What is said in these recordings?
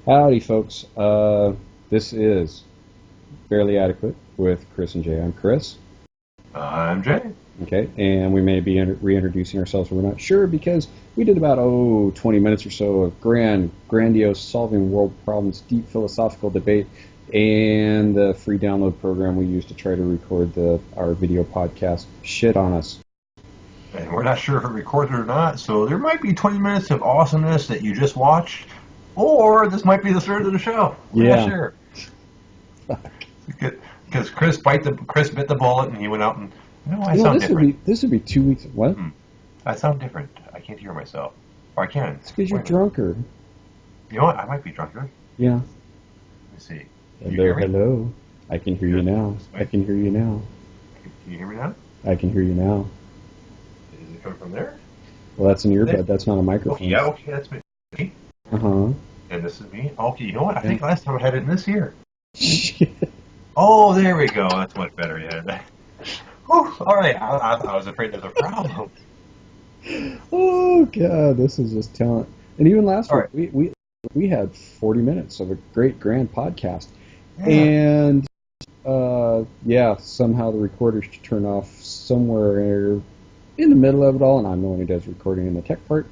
Howdy, folks. This is Barely Adequate with Chris and Jay. I'm Chris. I'm Jay. Okay, and we may be reintroducing ourselves. We're not sure because we did about 20 minutes or so of grandiose solving world problems, deep philosophical debate, and the free download program we use to try to record our video podcast shit on us. And we're not sure if it recorded or not, so there might be 20 minutes of awesomeness that you just watched, or this might be the start of the show. We're not sure. Because Chris bit the bullet, and he went out and I sound different. This would be 2 weeks. What? I sound different. I can't hear myself, or I can. It's because you're drunker. You know what? I might be drunker. Yeah. Let me see. Hello. I can hear you now. I can hear you now. Can you hear me now? I can hear you now. Is it coming from there? Well, that's an earbud. That's not a microphone. Okay, that's me. Uh-huh. And this is me. Okay, you know what? I think last time I had it in this ear. Shit. Oh, there we go. That's much better. Yeah. Whew, all right. I was afraid there's a problem. Oh God, this is just talent. And even last week, we had 40 minutes of a great grand podcast, and somehow the recorders turned off somewhere in the middle of it all, and I'm the one who does recording in the tech part,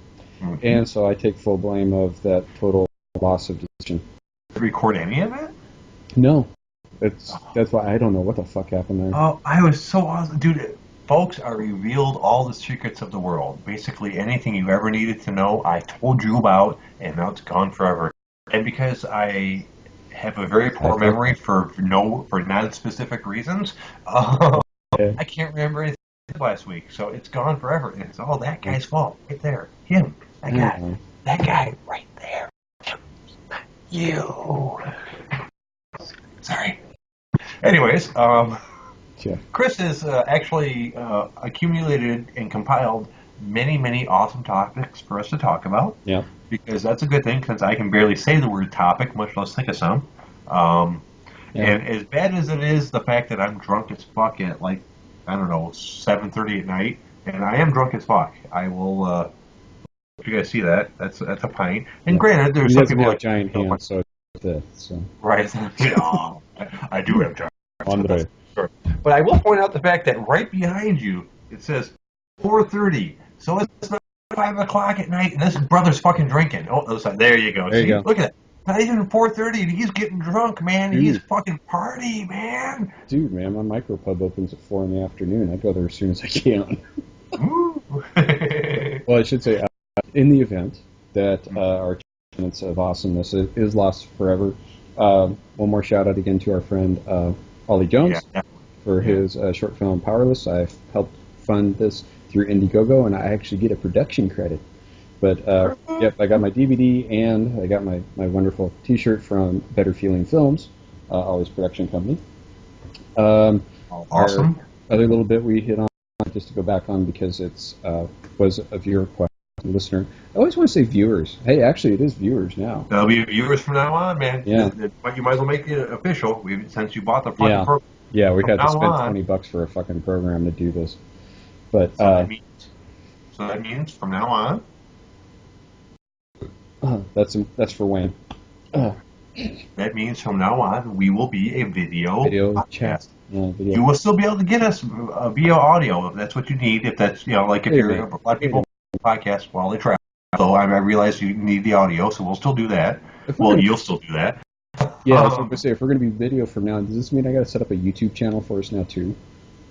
and so I take full blame of that total loss of decision. Did you record any of it? No. That's why I don't know what the fuck happened there. Oh, I was so awesome. Dude, folks, I revealed all the secrets of the world. Basically, anything you ever needed to know, I told you about, and now it's gone forever. And because I have a very poor memory for non-specific reasons, I can't remember anything last week. So it's gone forever, and it's all that guy's fault. Right there. Him. That guy. That guy right there. You. Sorry. Anyways, Chris has actually accumulated and compiled many, many awesome topics for us to talk about. Yeah. Because that's a good thing, since I can barely say the word topic, much less think of some. And as bad as it is, the fact that I'm drunk as fuck at 7:30 at night, and I am drunk as fuck. I will. If you guys see that, that's a pint. And granted, there's some people like giant hands, so it's this. So. Right. I do have giant. Andre. But I will point out the fact that right behind you, it says 4:30. So it's not 5 o'clock at night, and this brother's fucking drinking. Oh, there you go. There you go. Look at that. Not even 4:30, and he's getting drunk, man. Dude. He's fucking party, man. Dude, man, my micropub opens at 4 in the afternoon. I go there as soon as I can. Well, I should say, in the event that our chance of awesomeness is lost forever, one more shout out again to our friend Ollie Jones for his short film Powerless. I've helped fund this through Indiegogo, and I actually get a production credit. But I got my DVD and I got my wonderful T-shirt from Better Feeling Films, Ollie's production company. Awesome. Our other little bit we hit on, just to go back on because it's was a viewer question, listener. I always want to say viewers. Hey, actually, it is viewers now. There'll be viewers from now on, man. Yeah. But you might as well make it official since you bought the fucking program. Yeah, we had to spend $20 for a fucking program to do this. But so that means from now on. That's for Wayne. That means from now on we will be a video chat. Yeah, video. You will still be able to get us via audio if that's what you need. If that's if you're a lot of people podcast while they travel. So I realize you need the audio, so we'll still do that. You'll still do that. Yeah, I was going to say, if we're going to be video from now, does this mean I got to set up a YouTube channel for us now too?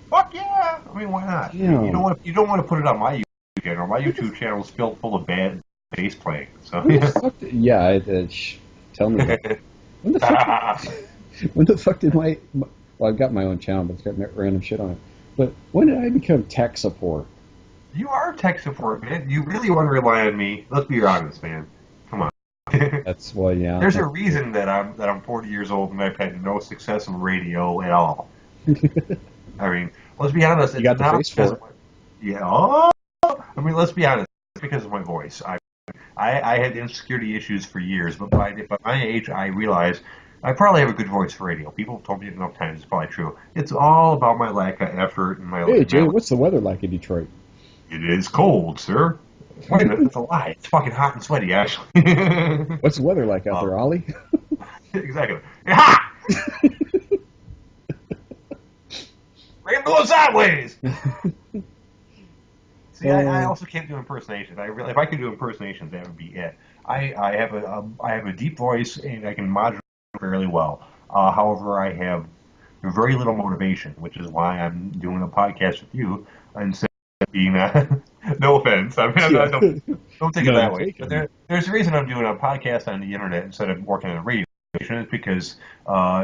Fuck yeah! I mean, why not? Yeah. You don't want to put it on my YouTube channel. My YouTube channel is filled full of bad bass playing. So tell me. When the fuck did my well, I've got my own channel, but it's got random shit on it. But when did I become tech support? You are tech support, man. You really want to rely on me. Let's be honest, man. Come on. That's why, yeah. There's a reason that I'm 40 years old and I've had no success in radio at all. I mean, let's be honest. You got the face for it. Yeah. Oh, I mean, let's be honest. It's because of my voice. I had insecurity issues for years, but by my age, I realized I probably have a good voice for radio. People have told me enough times. It's probably true. It's all about my lack of effort and my. Hey, Jay, what's the weather like in Detroit? It is cold, sir. Wait a minute, that's a lie. It's fucking hot and sweaty, actually. What's the weather like out there, Ollie? Exactly. Yeah! Rainbow sideways! See, I also can't do impersonations. If I could do impersonations, that would be it. I have a deep voice and I can modulate fairly well. However, I have very little motivation, which is why I'm doing a podcast with you instead of being no offense. I mean, Yeah. don't take it None that way. But taken. there's a reason I'm doing a podcast on the internet instead of working in a radio station. It's because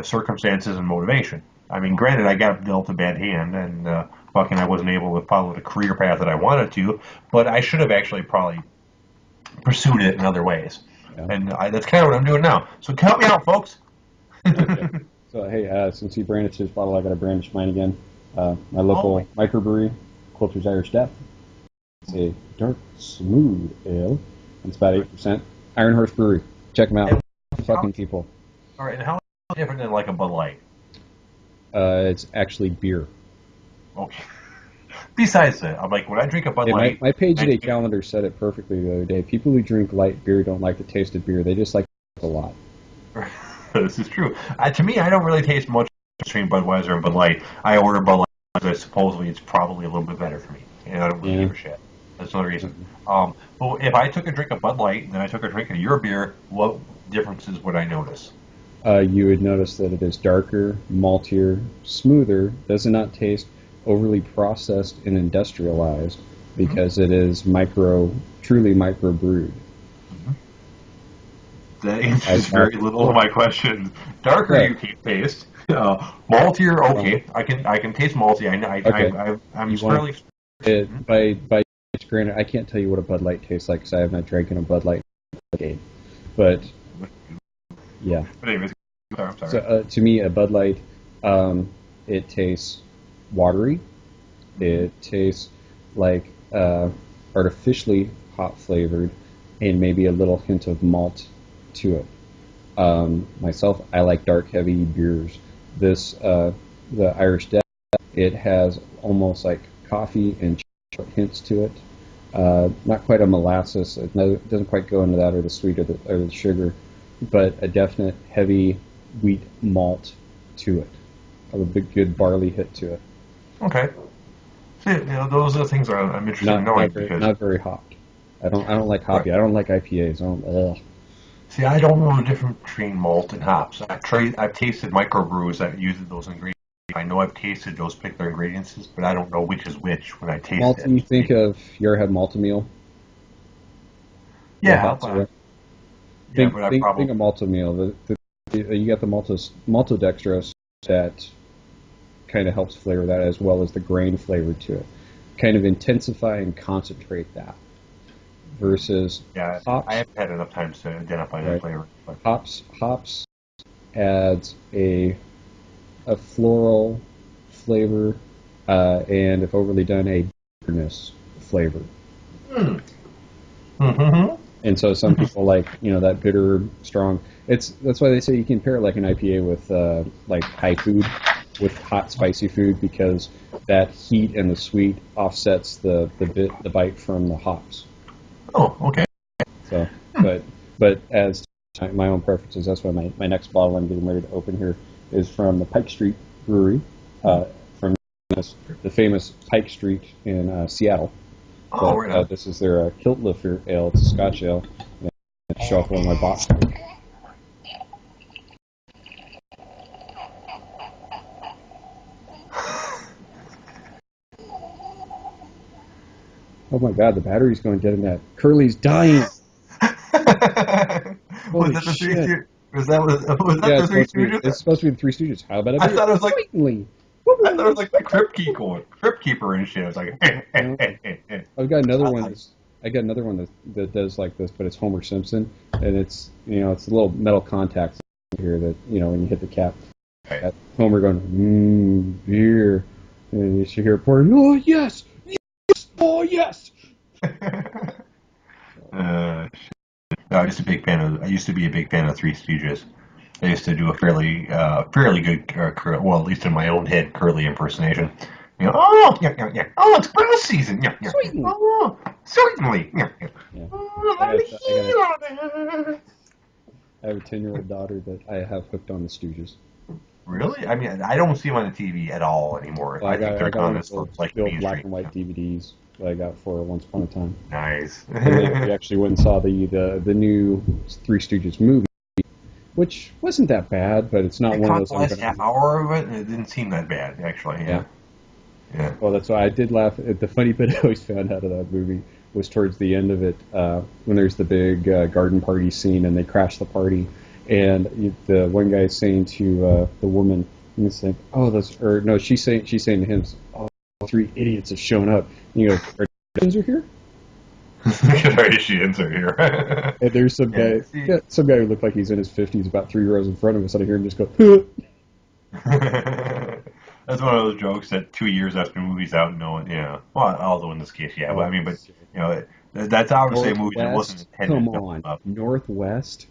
circumstances and motivation. I mean, granted, I got dealt a bad hand, and fucking, I wasn't able to follow the career path that I wanted to. But I should have actually probably pursued it in other ways, Yeah. and that's kind of what I'm doing now. So help me out, folks. Okay. So hey, since he brandished his bottle, I got to brandish mine again. My local microbrewery, Quilter's Irish Death. It's a dark, smooth ale. It's about 8%. Iron Horse Brewery. Check them out. Fucking people. All right, and how different than like a Bud Light? It's actually beer. Okay. Besides that, I'm like, when I drink a Bud Yeah, Light, my page day calendar said it perfectly the other day. People who drink light beer don't like the taste of beer. They just like it a lot. This is true. To me, I don't really taste much between Budweiser and Bud Light. I order Bud Light because supposedly it's probably a little bit better for me, and I don't really give a shit. That's another reason. But if I took a drink of Bud Light and then I took a drink of your beer, what differences would I notice? You would notice that it is darker, maltier, smoother, does not taste overly processed and industrialized because it is truly micro brewed. That answers very little of my questions. Darker, right. You can't taste. Maltier, okay. I can taste malty. I'm fairly. By granted, I can't tell you what a Bud Light tastes like because I have not drank in a Bud Light decade. But yeah. But anyways, I'm sorry. So to me, a Bud Light, it tastes watery. It tastes like artificially hot flavored, and maybe a little hint of malt to it. Myself, I like dark, heavy beers. This, the Irish Death, it has almost like coffee and chocolate hints to it. Not quite a molasses. It doesn't quite go into that or the sweet or the sugar, but a definite heavy wheat malt to it. A big, good barley hit to it. Okay. See, those are the things I'm interested in knowing. Not very hot. I don't like hoppy. Right. I don't like IPAs. See, I don't know the difference between malt and hops. I've tasted microbrews that use those ingredients. I know I've tasted those particular ingredients, but I don't know which is which when I taste malt, it. You think of, you ever had Maltameal? Yeah. Think of Maltameal. You got the maltodextrose that kind of helps flavor that as well as the grain flavor to it. Kind of intensify and concentrate that. Versus hops. I haven't had enough time to identify that flavor. But. Hops adds a floral flavor and, if overly done, a bitterness flavor. Mm-hmm. And so some people like that bitter, strong. That's why they say you can pair it like an IPA with like Thai food, with hot, spicy food, because that heat and the sweet offsets the bite from the hops. Oh, okay. So, but as my own preferences, that's why my next bottle I'm getting ready to open here is from the Pike Street Brewery, from the famous Pike Street in Seattle. Oh, right. This is their Kilt Lifter Ale. It's a Scotch ale. And I show up on my box. Oh my God, the battery's going dead in that. Curly's dying. Was that the Three Stooges? Was that the Three Stooges? It's supposed to be the Three Stooges. How about it? I thought it was like the Crypt Keeper and shit. I was like, I've got another one. I got another one that does like this, but it's Homer Simpson, and it's it's a little metal contact here that when you hit the cap. Right. Homer going beer, and you should hear it pouring. Oh yes. Oh yes! I used to be a big fan of Three Stooges. I used to do a fairly good, well, at least in my own head, Curly impersonation. Oh, yeah. Oh, it's Christmas season. Yeah. Oh, Certainly. Yeah. I have a 10-year-old daughter that I have hooked on the Stooges. Really? I mean, I don't see them on the TV at all anymore. Well, I think I they're got gone one of as far as like the old black mainstream. and white DVDs that I got for Once Upon a Time. Nice. And then we actually went and saw the new Three Stooges movie, which wasn't that bad, but it's not I one of caught those the I'm last going half to. hour of it, and it didn't seem that bad, actually. Yeah. Yeah. Well, that's why I did laugh. The funny bit I always found out of that movie was towards the end of it, when there's the big garden party scene and they crash the party, and the one guy is saying to the woman, and he's saying, "Oh, those," or no, she's saying to him, "Oh, three idiots have shown up." And you go, "Are Asians are here?" Asians are here. And there's some Yeah, guy, see. yeah, some guy who looked like he's in his 50s, about 3 rows in front of us, and I hear him just go, That's one of those jokes that 2 years after the movie's out, no one, yeah. Well, although in this case, yeah, but I "Oh, mean, but shit. that's obviously a movie that wasn't Northwest? intended Come to on, up. Northwest?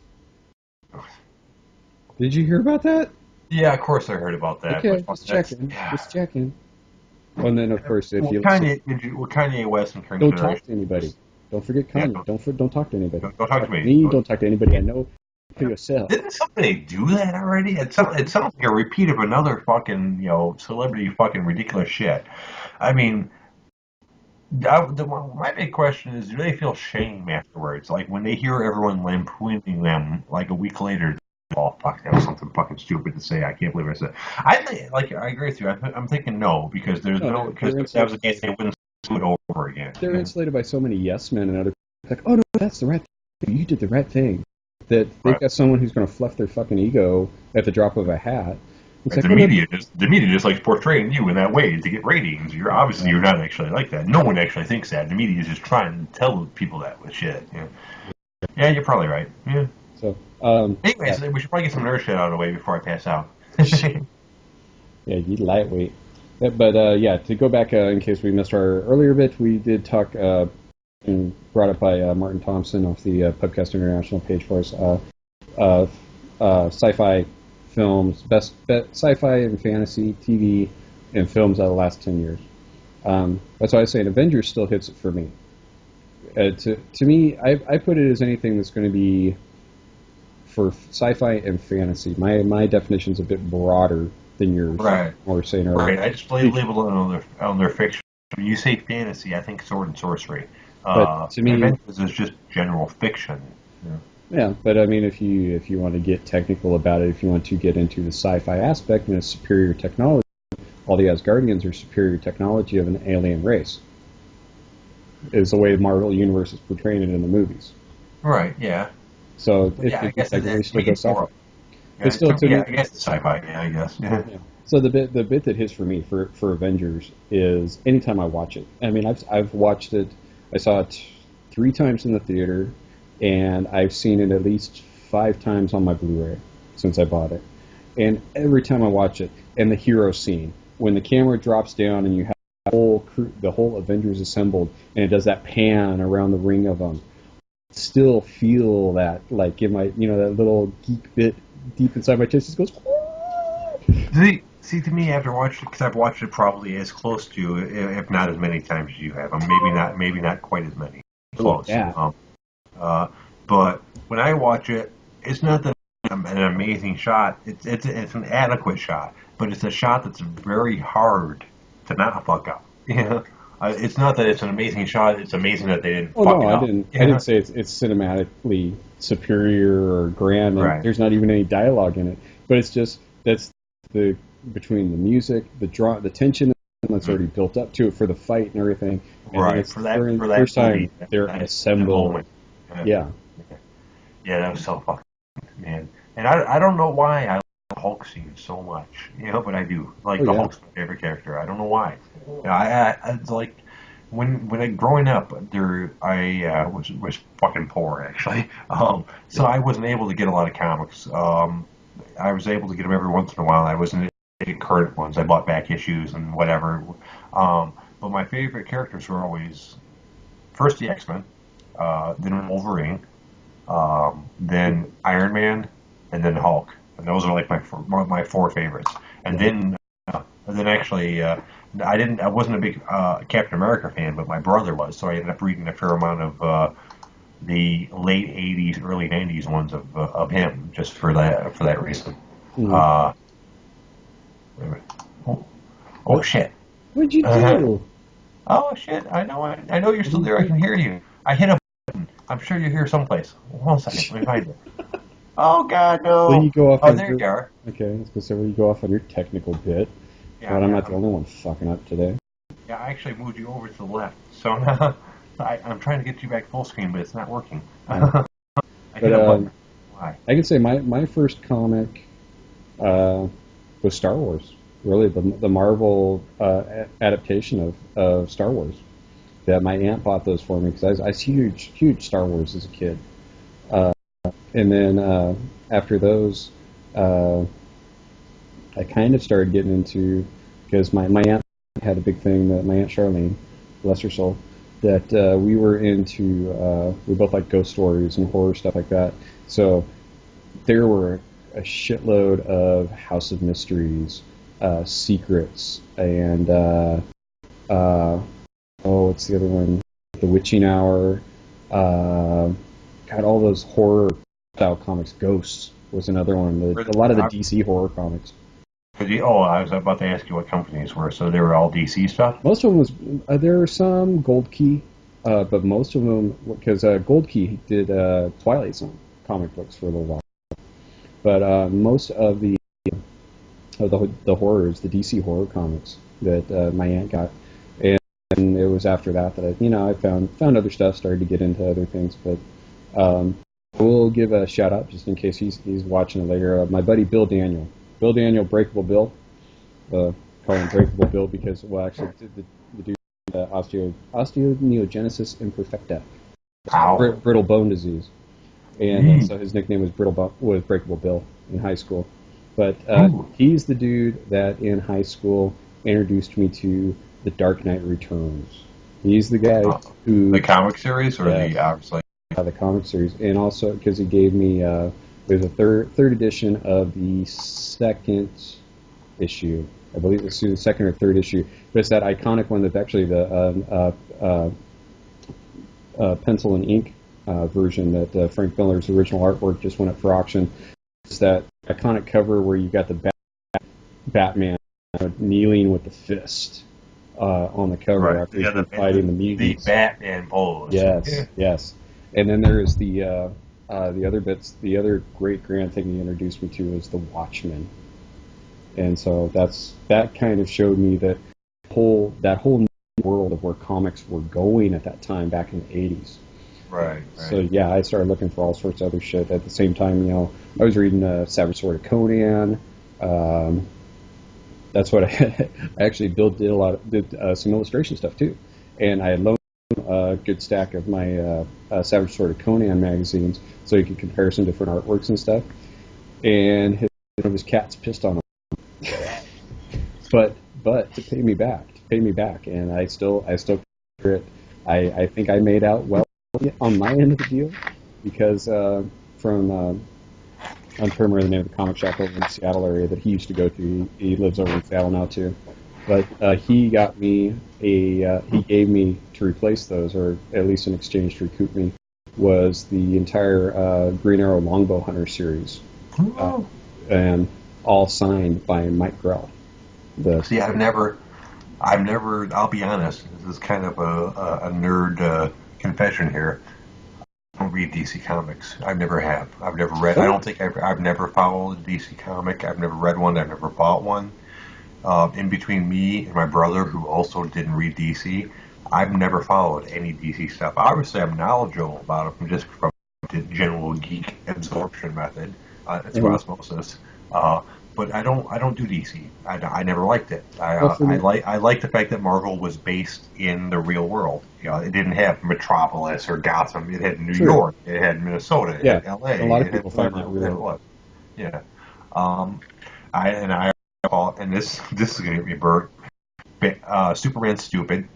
Did you hear about that?" Yeah, of course I heard about that, but Okay, fuck, just that's checking, yeah. just checking. Well, and then of course, if Well, you listen, Kanye West in don't talk consideration. to anybody. Don't forget Yeah, Kanye. Don't talk to anybody. don't talk to Talk to me. me. Don't talk to anybody I know. For Yeah. yourself. Didn't somebody do that already? It sounds like a repeat of another fucking, celebrity fucking ridiculous shit. I mean, my big question is, do they feel shame afterwards? Like when they hear everyone lampooning them, like a week later, oh fuck, that was something fucking stupid to say. I can't believe I said. I think, like, I agree with you. I'm thinking no, because there's No, no, because they're if that was insulated. the case, they wouldn't do it over again. They're insulated by so many yes men and other like, oh no, that's the right thing. You did the right thing. That they've Right. got someone who's going to fluff their fucking ego at the drop of a hat. It's Right, like, oh no, the media just likes portraying you in that way to get ratings. You're not actually like that. No one actually thinks that. The media is just trying to tell people that with shit. Yeah, yeah, you're probably right. Yeah. so yeah, Anyways, we should probably get some nerd shit out of the way before I pass out. yeah, you lightweight. Yeah, but yeah, to go back in case we missed our earlier bit, we did talk and brought up by Martin Thompson off the Pubcast International page for us. Uh, Sci-fi films, sci-fi and fantasy TV and films of the last 10 years. That's why I say Avengers still hits it for me. To me, I put it as anything that's going to be for sci-fi and fantasy. My definition is a bit broader than yours. Right, Or saying earlier. right. I just label it on their fiction. When you say fantasy, I think sword and sorcery. But to me, Avengers is just general fiction. Yeah. yeah. But I mean, if you want to get technical about it, if you want to get into the sci-fi aspect and its superior technology, all the Asgardians are superior technology of an alien race. Is the way Marvel Universe is portraying it in the movies. Right. Yeah. So Yeah. I it guess technically to still me goes it's sci-fi. more. But Yeah. still, to Yeah. me, I guess it's sci-fi. Yeah. I guess. Yeah. yeah. So the bit that hits for me for Avengers is anytime I watch it. I mean, I've watched it. I saw it 3 times in the theater, and I've seen it at least 5 times on my Blu-ray since I bought it. And every time I watch it, and the hero scene when the camera drops down and you have the whole Avengers assembled, and it does that pan around the ring of them. Still feel that like in my that little geek bit deep inside my chest just goes. See, to me, after watching it, because I've watched it probably as close to, if not as many times as you have, maybe not quite as many. Like Close. that. Uh, but when I watch it, it's not that an amazing shot. It's an adequate shot, but it's a shot that's very hard to not fuck up. Yeah. It's not that it's an amazing shot. It's amazing that they didn't Oh fuck no, it up. I Yeah. didn't say it's cinematically superior or grand, and Right. there's not even any dialogue in it. But it's just that's the between the music, the tension that's already built up to it for the fight and everything, and then Right. it's during For the that first movie, time they're that assembled. moment. Yeah. Yeah, Yeah, that was so fucking man. And I don't know why I like the Hulk scene so much, but I do. oh Like the yeah, Hulk's my favorite character. I don't know why. It's like when I growing up, I was fucking poor actually. So I wasn't able to get a lot of comics. I was able to get them every once in a while. I wasn't getting current ones. I bought back issues and whatever. But my favorite characters were always first the X-Men, then Wolverine, then Iron Man, and then Hulk. And those are like my four favorites. And then actually I wasn't a big Captain America fan, but my brother was, so I ended up reading a fair amount of the late '80s, early '90s ones of him, just for that reason. Mm. Uh, wait a minute. Oh, oh What? shit! What'd you do? Oh shit! I know you're What still did there. I you can hear you. I hit a button. I'm sure you're here someplace. One second. Let me find you. Oh God, Will you no! go off Oh, on there your? you are. Okay, I was gonna say, will you go off on your technical bit? Yeah, Glad I'm yeah. not the only one fucking up today. Yeah, I actually moved you over to the left, so now I'm trying to get you back full screen, but it's not working. Yeah. I But hit a button. Why? I can say my first comic was Star Wars. Really, the Marvel adaptation of Star Wars. That my aunt bought those for me because I was huge Star Wars as a kid. And then after those, uh, I kind of started getting into because my aunt had a big thing that my aunt Charlene, bless her soul, that we were into. We both like ghost stories and horror stuff like that. So there were a shitload of House of Mysteries, Secrets, and what's the other one? The Witching Hour. Uh, got all those horror style comics. Ghosts was another one. A lot of the DC horror comics. Oh, I was about to ask you what companies were. So they were all DC stuff. Most of them was there are some Gold Key, but most of them because Gold Key did Twilight Zone comic books for a little while. But most of the horrors, the DC horror comics that my aunt got, and it was after that that I found other stuff, started to get into other things. But we'll give a shout out just in case he's watching it later. My buddy Bill Daniel, Breakable Bill. Call him Breakable Bill because actually the dude osteogenesis imperfecta, Ow. brittle bone disease, and Mm. so his nickname was Breakable Bill in high school. But Ooh. he's the dude that in high school introduced me to The Dark Knight Returns. He's the guy The who comic series or yes, the obviously. the comic series, and also because he gave me there's a third edition of the second issue. I believe it's the second or third issue. But it's that iconic one that's actually the pencil and ink version that Frank Miller's original artwork just went up for auction. It's that iconic cover where you got the Batman kneeling with the fist on the cover Right. after Yeah, he's been fighting the the mutants. Batman pose. Yes, yes. And then there is the other bits. The other great grand thing he introduced me to was the Watchmen, and so that kind of showed me that whole world of where comics were going at that time back in the '80s. Right. So yeah, I started looking for all sorts of other shit. At the same time, I was reading Savage Sword of Conan. Um, that's what I actually did some illustration stuff too, and I had loaned a good stack of my Savage Sword of Conan magazines so you could compare some different artworks and stuff. And one of his cats pissed on him, but to pay me back, and I still consider it. I think I made out well on my end of the deal because from I'm trying to remember the name of the comic shop over in the Seattle area that he used to go to. He lives over in Seattle now too. But he gave me to replace those, or at least in exchange to recoup me, was the entire Green Arrow Longbow Hunter series, uh, and all signed by Mike Grell. See, I've never. I'll be honest. This is kind of a nerd confession here. I don't read DC comics. I never have. I've never read. I don't think I've never followed a DC comic. I've never read one. I've never bought one. In between me and my brother, who also didn't read DC, I've never followed any DC stuff. Obviously, I'm knowledgeable about it just from the general geek absorption method through osmosis. Uh, but I don't do DC. I never liked it. Well, for me, I like the fact that Marvel was based in the real world. It didn't have Metropolis or Gotham. It had New true. York. It had Minnesota. It Yeah, had L.A. a lot of It had people find that whatever it weird. was. Yeah. Um, I and this is gonna get me burnt. Superman's stupid.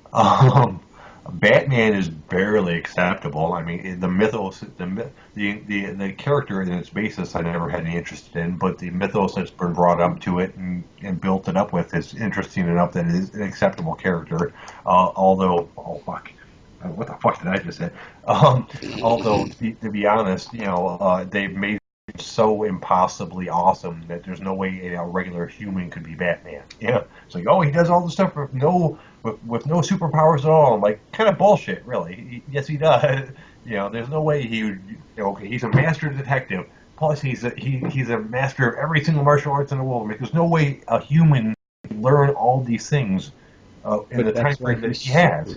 Batman is barely acceptable. I mean, the mythos, the character and its basis, I never had any interest in, but the mythos that's been brought up to it and built it up with is interesting enough that it is an acceptable character. Although, oh fuck, what the fuck did I just say? Although, to be honest, they've made it so impossibly awesome that there's no way a regular human could be Batman. Yeah, it's like, oh, he does all this stuff with no superpowers at all. I'm like, kind of bullshit, really. Yes, he does. There's no way he would. Okay, he's a master detective. Plus, he's a master of every single martial arts in the world. I mean, there's no way a human can learn all these things in the time frame that he has.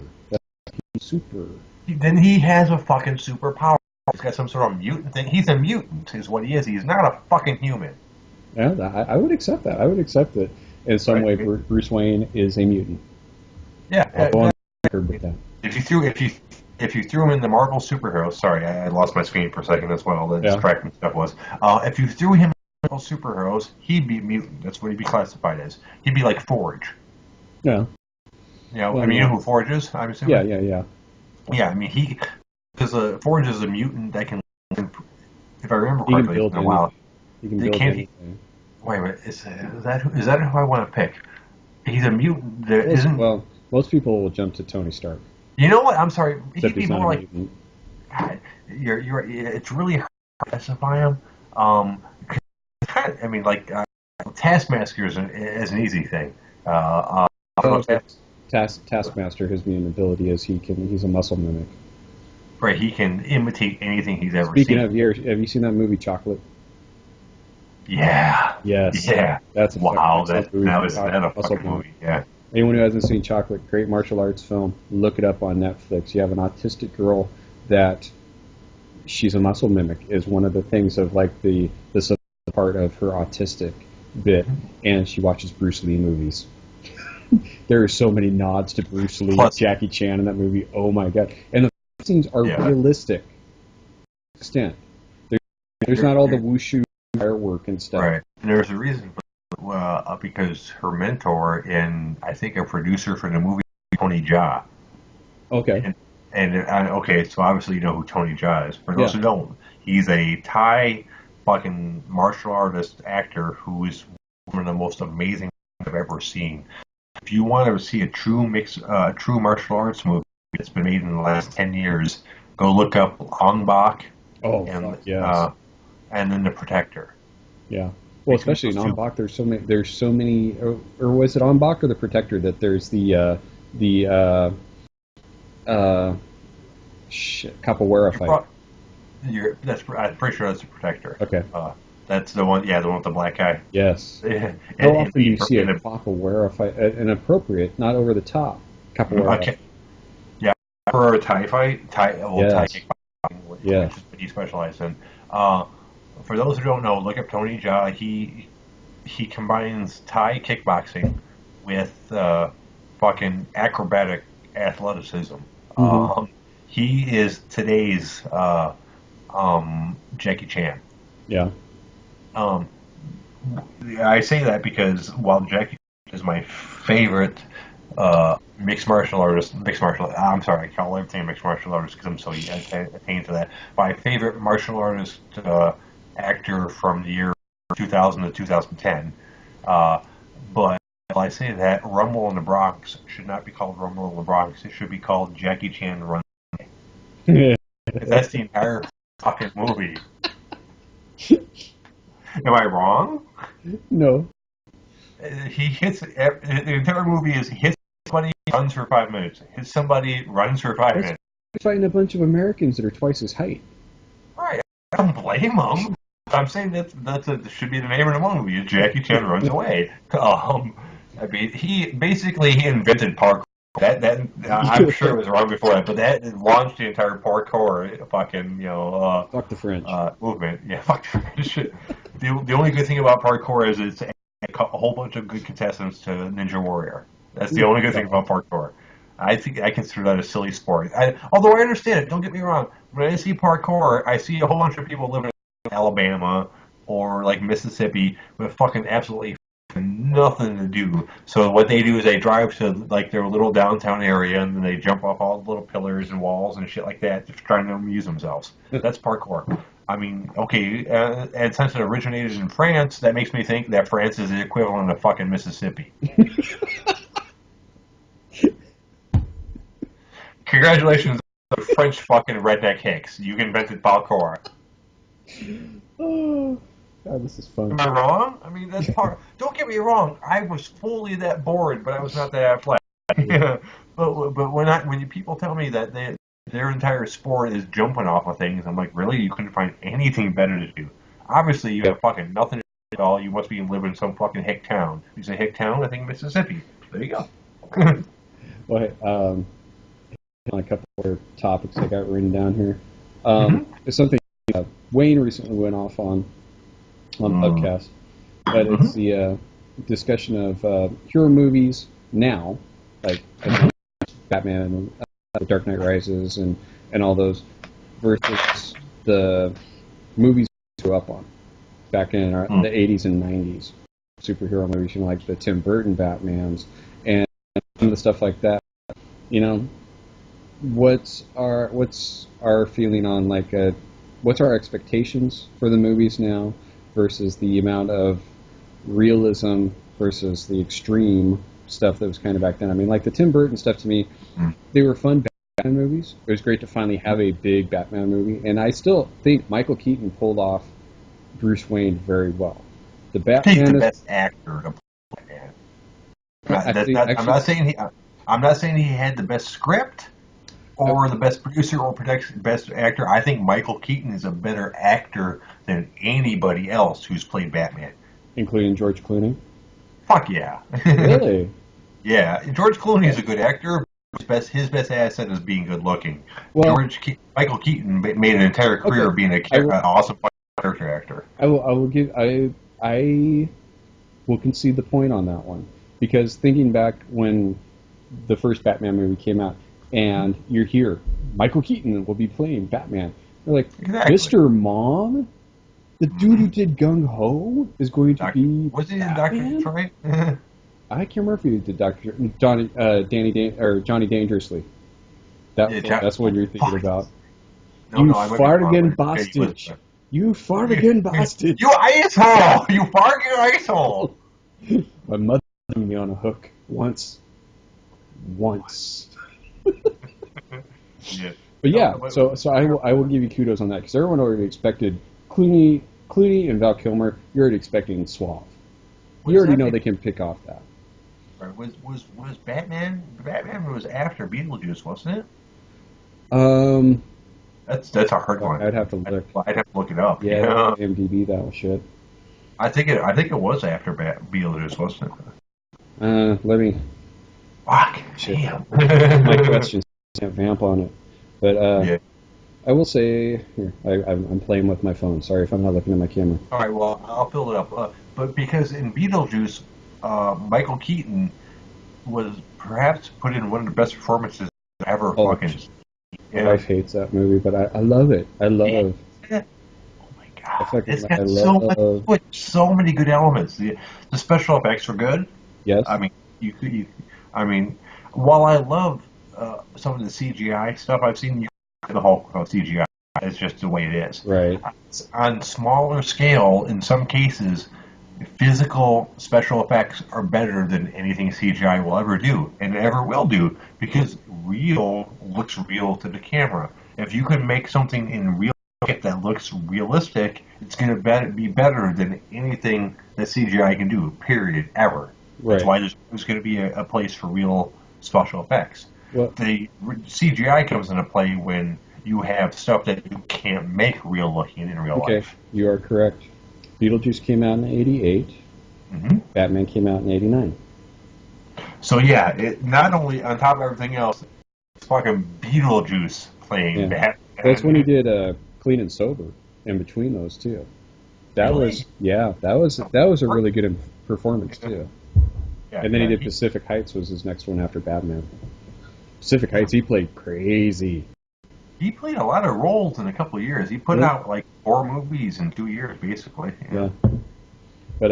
Super. Then he has a fucking superpower. He's got some sort of mutant thing. He's a mutant, is what he is. He's not a fucking human. Yeah, I would accept that. I would accept that in some way Bruce Wayne is a mutant. Yeah, I'll go on record with that. If you threw him in the Marvel superheroes, sorry, I lost my screen for a second. That's what all the distracting stuff was. If you threw him in Marvel superheroes, he'd be a mutant. That's what he'd be classified as. He'd be like Forge. Yeah. Well, I mean, you know who Forge is? I'm assuming. Yeah. Yeah, I mean, because Forge is a mutant that can, if I remember correctly, it's been a while. He can build anything. Wait a minute, is that who I want to pick? He's a mutant. There isn't. Well, most people will jump to Tony Stark. You know what? I'm sorry. Except he's not a mutant. God, you're. It's really hard to classify him. I mean, like Taskmaster is an easy thing. Taskmaster, his main ability is he's a muscle mimic. Right, he can imitate anything he's ever Speaking seen. Have you seen that movie Chocolate? Yeah. Yes. Yeah. That's wow. That was a fucking movie. Yeah. Anyone who hasn't seen Chocolate, great martial arts film, look it up on Netflix. You have an autistic girl that she's a muscle mimic is one of the things of like the part of her autistic bit, and she watches Bruce Lee movies. There are so many nods to Bruce Lee, Jackie Chan in that movie. Oh my god! And the scenes are realistic. To an extent, there's not all the wushu firework and stuff. Right. And there's a reason because her mentor and I think a producer for the movie Tony Jaa. Okay. And okay, so obviously you know who Tony Jaa is. For those who don't, he's a Thai fucking martial artist actor who is one of the most amazing I've ever seen. If you want to see a true martial arts movie that's been made in the last 10 years, go look up Ong Bak and then The Protector. Yeah. Well, especially in Ong Bak, there's so many. Or was it Ong Bak or The Protector that there's the capoeira fight? I'm pretty sure that's The Protector. Okay. That's the one. Yeah, the one with the black guy. Yes. How often do you see a capoeira fight? An appropriate, not over the top capoeira. Okay. Yeah, for a Thai fight, Thai kickboxing, which is what he specialized in. For those who don't know, look up Tony Jaa. He combines Thai kickboxing with fucking acrobatic athleticism. Mm-hmm. He is today's Jackie Chan. Yeah. I say that because while Jackie is my favorite mixed martial artist, I'm sorry, I call everything mixed martial artist because I'm so attained to that. My favorite martial artist actor from the year 2000 to 2010. But while I say that, Rumble in the Bronx should not be called Rumble in the Bronx. It should be called Jackie Chan Runs Away. That's the entire fucking movie. Am I wrong? No. He hits. The entire movie is he hits somebody, runs for 5 minutes. Hits somebody, runs for 5 minutes. He's fighting a bunch of Americans that are twice his height. Right. I don't blame him. I'm saying that should be the name of the movie. Jackie Chan Runs Away. I mean, he invented parkour. That I'm sure it was wrong before that, but that launched the entire parkour fucking fuck the French movement. Yeah, fuck the French. The only good thing about parkour is it's a whole bunch of good contestants to Ninja Warrior. That's the only good thing about parkour. I consider that a silly sport. Although I understand it, don't get me wrong. When I see parkour, I see a whole bunch of people living in Alabama or like Mississippi with fucking absolutely nothing to do. So what they do is they drive to like their little downtown area and then they jump off all the little pillars and walls and shit like that, just trying to amuse themselves. That's parkour. I mean, okay, and since it originated in France, that makes me think that France is the equivalent of fucking Mississippi. Congratulations, the French fucking redneck hicks. You invented parkour. Oh, God, this is fun. Am I wrong? I mean, that's part. Don't get me wrong. I was fully that bored, but I was not that athletic. but when you people tell me that their entire sport is jumping off of things, I'm like, really? You couldn't find anything better to do? Obviously, you have fucking nothing to do at all. You must be living in some fucking hick town. You say hick town? I think Mississippi. There you go. Well, hey, on a couple other topics I got written down here. It's something Wayne recently went off on Pubcast, but it's the discussion of hero movies now, like Batman, The Dark Knight Rises, and all those, versus the movies we grew up on back in the 80s and 90s. Superhero movies, you know, like the Tim Burton Batmans and some of the stuff like that. You know, what's our feeling on like what's our expectations for the movies now versus the amount of realism versus the extreme stuff that was kind of back then. I mean, like the Tim Burton stuff to me, they were fun Batman movies. It was great to finally have a big Batman movie, and I still think Michael Keaton pulled off Bruce Wayne very well. The Batman He's the is best actor to play Batman. I'm not saying he had the best script or the best producer or best actor. I think Michael Keaton is a better actor than anybody else who's played Batman. Including George Clooney? Fuck yeah. Really? Yeah. George Clooney is a good actor. His best asset is being good looking. Well, Michael Keaton made an entire career of being an awesome character actor. I will concede the point on that one, because thinking back when the first Batman movie came out, and you're here, Michael Keaton will be playing Batman. You're like, exactly. Mr. Mom, the dude who did Gung Ho is going to be. Was he in Dr. Detroit? I can't remember if he did Johnny Dangerously. That's what you're thinking about. You fartigan bastard! You fartigan bastard! You asshole! You fartigan asshole! My mother hung me on a hook once. Yeah. But yeah, so I will give you kudos on that, because everyone already expected Clooney and Val Kilmer. You're already expecting suave. You already know they can pick off that. Was Batman? Batman was after Beetlejuice, wasn't it? That's a hard one. I'd have to look. I'd have to look it up. Yeah, IMDb that shit. I think it was after Beetlejuice, wasn't it? Let me. Fuck. Damn. My questions can't vamp on it, but yeah. I will say here. I'm playing with my phone. Sorry if I'm not looking at my camera. All right. Well, I'll fill it up. But because in Beetlejuice, Michael Keaton was perhaps put in one of the best performances ever. Fucking. My wife hates that movie, but I love it. I love. Oh my god! It's got so many good elements. The special effects were good. Yes. I mean, while I love some of the CGI stuff I've seen, the Hulk CGI. It's just the way it is. Right. On smaller scale, in some cases, physical special effects are better than anything CGI will ever do, and ever will do, because real looks real to the camera. If you can make something in real life that looks realistic, it's going to be better than anything that CGI can do, period, ever. Right. That's why there's going to be a place for real special effects. Well, the CGI comes into play when you have stuff that you can't make real looking in real life. Okay, you are correct. Beetlejuice came out in '88. Mm-hmm. Batman came out in '89. So yeah, it not only on top of everything else, it's fucking Beetlejuice playing Batman. That's when he did Clean and Sober in between those two. That was a really good performance too. Yeah, and then he did Pacific Heights was his next one after Batman. Pacific Heights, he played crazy. He played a lot of roles in a couple of years. He put out like 4 movies in 2 years, basically. Yeah. But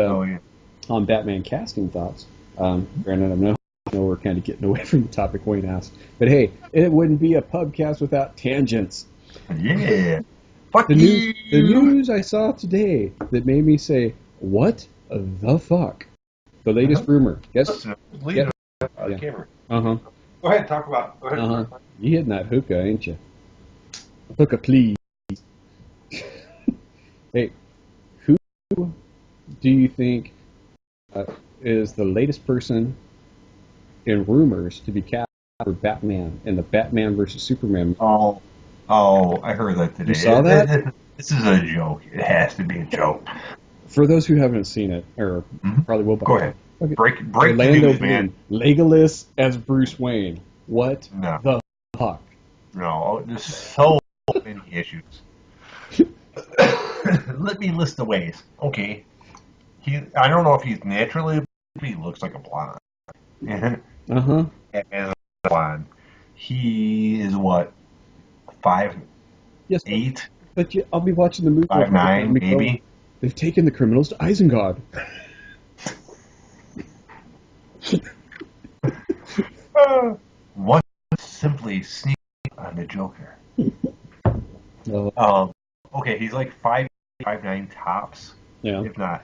on Batman casting thoughts. Granted, I know we're kind of getting away from the topic Wayne asked, but hey, it wouldn't be a pubcast without tangents. Yeah. Fuck The you. news I saw today that made me say, "What the fuck?" The latest rumor. Guess. Leave Yeah. the camera. Uh huh. Go ahead, talk about. Go ahead. Uh huh. You hitting that hookah, ain't you? Hookah, please. Hey, who do you think is the latest person in rumors to be cast for Batman in the Batman versus Superman? Oh, I heard that today. You saw that? This is a joke. It has to be a joke. For those who haven't seen it, or probably will, Go ahead. okay. Break the Orlando news, man. Bloom, Legolas as Bruce Wayne. What No, the fuck? no. There's so many issues. Let me list the ways. Okay. I don't know if he's naturally, but he looks like a blonde. Uh huh. As a blonde. He is what, five, Yes, eight, but I'll be watching the movie. 5'9", maybe. They've taken the criminals to Isengard. One simply sneak on the Joker. Uh, Okay, he's like 5'9" tops, yeah, if not.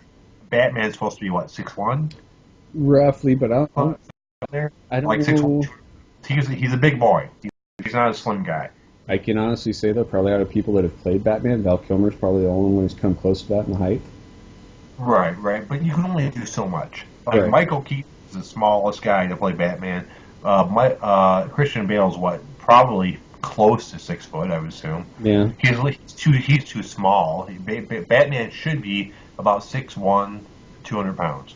Batman's supposed to be what, 6'1"? roughly, but I don't Like know. 6'1". He's a big boy. He's not a slim guy. I can honestly say though, probably out of people that have played Batman, Val Kilmer's probably the only one who's come close to that in height. Right. But you can only do so much. Like Right. Michael Keaton is the smallest guy to play Batman. Christian Bale's what, probably close to 6 foot, I would assume. Yeah. He's too small. Batman should be about 6'1", 200 pounds.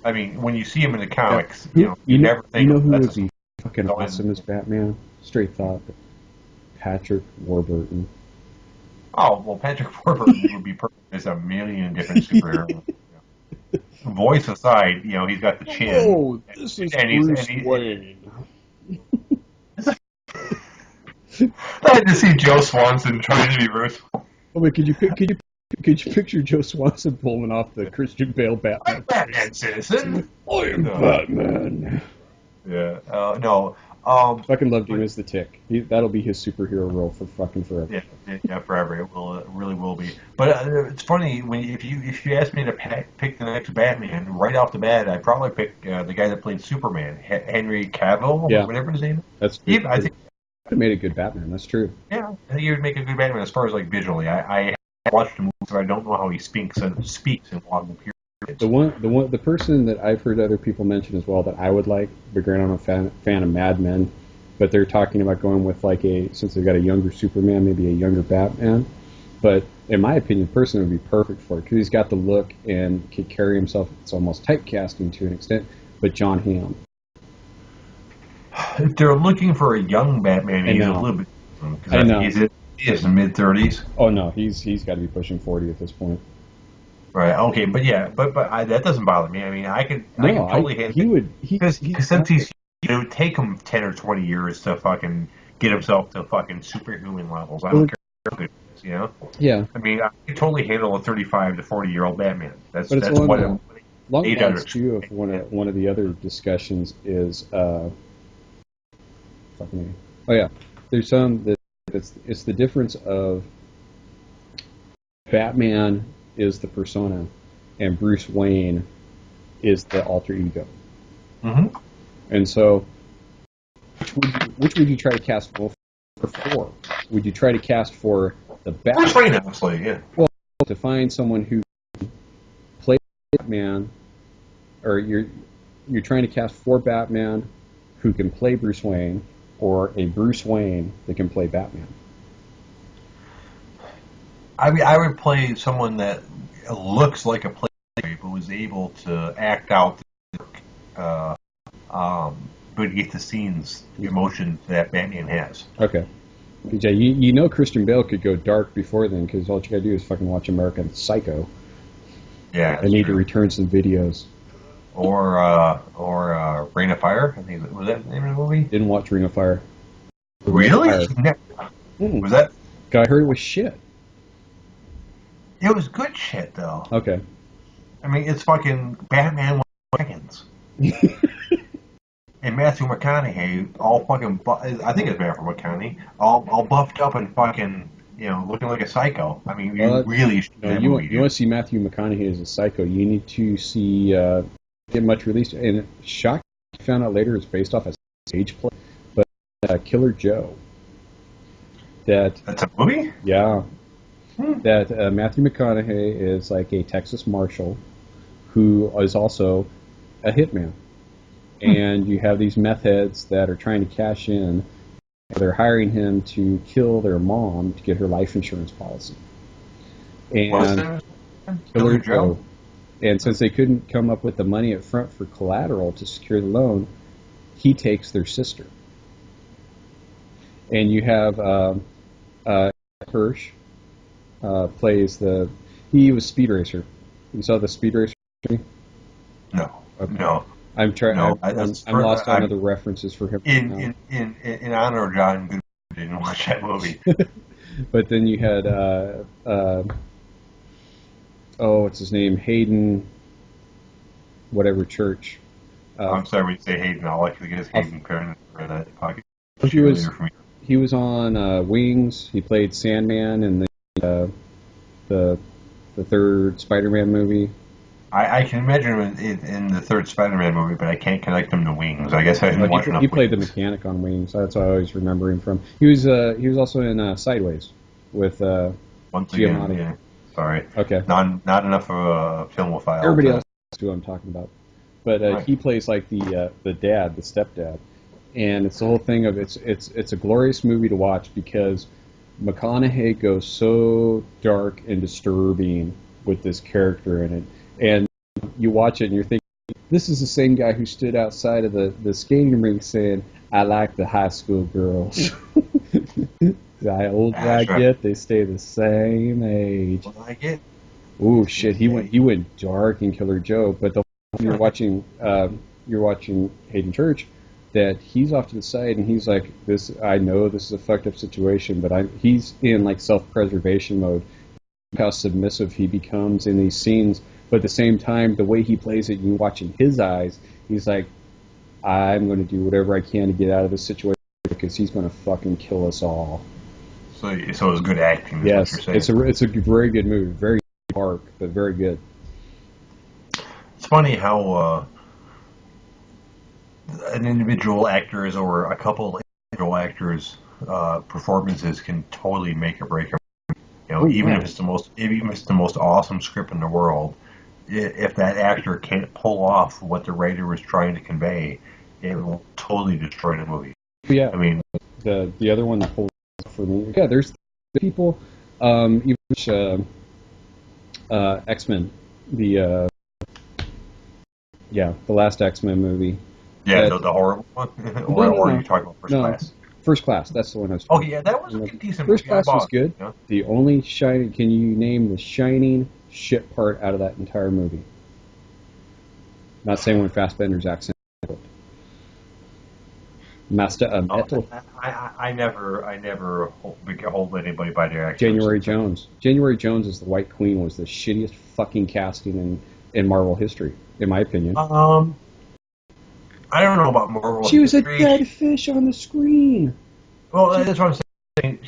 I mean, when you see him in the comics, you never think who would that's be fucking awesome as Batman? Straight thought, Patrick Warburton. Oh, well, Patrick Warburton would be perfect as a million different superheroes. Voice aside, he's got the chin. Oh, this is Bruce Wayne. I had to see Joe Swanson trying to be Bruce. Oh wait, could you picture Joe Swanson pulling off the Christian Bale Batman? I'm Batman, citizen. I am Batman. Yeah. No. Fucking loved him as the Tick. That'll be his superhero role for fucking forever. Yeah, forever. It really will be. But it's funny if you ask me to pick the next Batman right off the bat, I'd probably pick the guy that played Superman, Henry Cavill, or whatever his name is. That's true. I think he made a good Batman. That's true. Yeah, I think he would make a good Batman as far as like visually. I watched the movie, so I don't know how he speaks in long periods. The person that I've heard other people mention as well that I would like, but granted I'm a fan of Mad Men, but they're talking about going with since they've got a younger Superman, maybe a younger Batman. But in my opinion, the person would be perfect for it because he's got the look and could carry himself. It's almost typecasting to an extent, but John Hamm. If they're looking for a young Batman, he's a little bit. I know. He's in his mid-30s. Oh no, he's got to be pushing 40 at this point. Right. Okay. But yeah. But that doesn't bother me. I mean, I can totally handle it. Because since it would take him 10 or 20 years to fucking get himself to fucking superhuman levels. I don't care how good he is, Yeah. I mean, I can totally handle a 35 to 40-year-old Batman. That's along lines too of one of the other discussions is there's some that it's the difference of Batman is the persona, and Bruce Wayne is the alter ego. Mm-hmm. And so, which would you try to cast for? Would you try to cast for the Batman? Bruce Wayne, obviously, yeah. Well, to find someone who plays Batman, or you're trying to cast for Batman who can play Bruce Wayne, or a Bruce Wayne that can play Batman. I would play someone that looks like a player, but was able to act out beneath the scenes emotion that Batman has. Okay. Because you know Christian Bale could go dark before then, because all you gotta do is fucking watch American Psycho. Yeah. I need to return some videos. Or Rain of Fire. I think was that the name of the movie? Didn't watch Ring of Fire. Really? Was that? I heard it was shit. It was good shit though. Okay. I mean, it's fucking Batman with dragons. And Matthew McConaughey, all fucking, I think it's Matthew McConaughey, all buffed up and fucking, looking like a psycho. I mean, you Well, really should see that movie, you want dude. to see Matthew McConaughey as a psycho, you need to see Get Much Released. And shock, found out later it's based off a stage play, but Killer Joe. That That's a movie? Yeah, that Matthew McConaughey is like a Texas marshal who is also a hitman. And you have these meth heads that are trying to cash in. They're hiring him to kill their mom to get her life insurance policy. What's And that? Killer Killer Joe? Joe. And since they couldn't come up with the money up front for collateral to secure the loan, he takes their sister. And you have Hirsch plays the. He was Speed Racer. You saw the Speed Racer movie? No. Okay. No. I'm trying. No. I'm lost on other references for him. In honor of John Good, I didn't watch that movie. But then you had what's his name? Hayden, whatever Church. I'm sorry when you say Hayden. All I can think is Hayden Perrin for that pocket. He was on Wings. He played Sandman in the third Spider-Man movie. I can imagine him in the third Spider-Man movie, but I can't connect him to Wings. I guess I didn't watch enough. He played the Wings. mechanic on Wings. That's what I always remember him from. He was also in Sideways with Once Giamatti. again, yeah. Sorry. Okay. Not enough of a filmophile. Everybody else knows who I'm talking about. But Right. he plays like the dad, the stepdad, and it's the whole thing of it's a glorious movie to watch because McConaughey goes so dark and disturbing with this character in it, and you watch it and you're thinking, this is the same guy who stood outside of the skating rink saying, "I like the high school girls." The older I get, they stay the same age. What I get? Ooh, shit! He went dark in Killer Joe, but you're watching Hayden Church, that he's off to the side and he's like, "This, I know this is a fucked up situation, but he's in like self-preservation mode. How submissive he becomes in these scenes, but at the same time, the way he plays it, you watching his eyes, he's like, I'm going to do whatever I can to get out of this situation because he's going to fucking kill us all." So it was good acting. Is Yes, what you're saying. it's a very good movie, very dark, but very good. It's funny how an individual actor's or a couple of individual actors' performances can totally make or break a even if it's the most awesome script in the world, if that actor can't pull off what the writer was trying to convey, it will totally destroy the movie. Yeah, I mean, the other one that pulled for me. Yeah, there's people, even X-Men, the last X-Men movie. yeah, the horrible one, or are you talking about First Class? First Class, that's the one I was Oh talking yeah, that was a decent First movie. Class was good. You know? The only shining, can you name the shining shit part out of that entire movie? Not saying when Fassbender's accent. Master Metal. I never hold anybody by their accent. January Jones. January Jones as the White Queen was the shittiest fucking casting in Marvel history, in my opinion. I don't know about Marvel. She was a dead fish on the screen. Well, that's what I'm saying.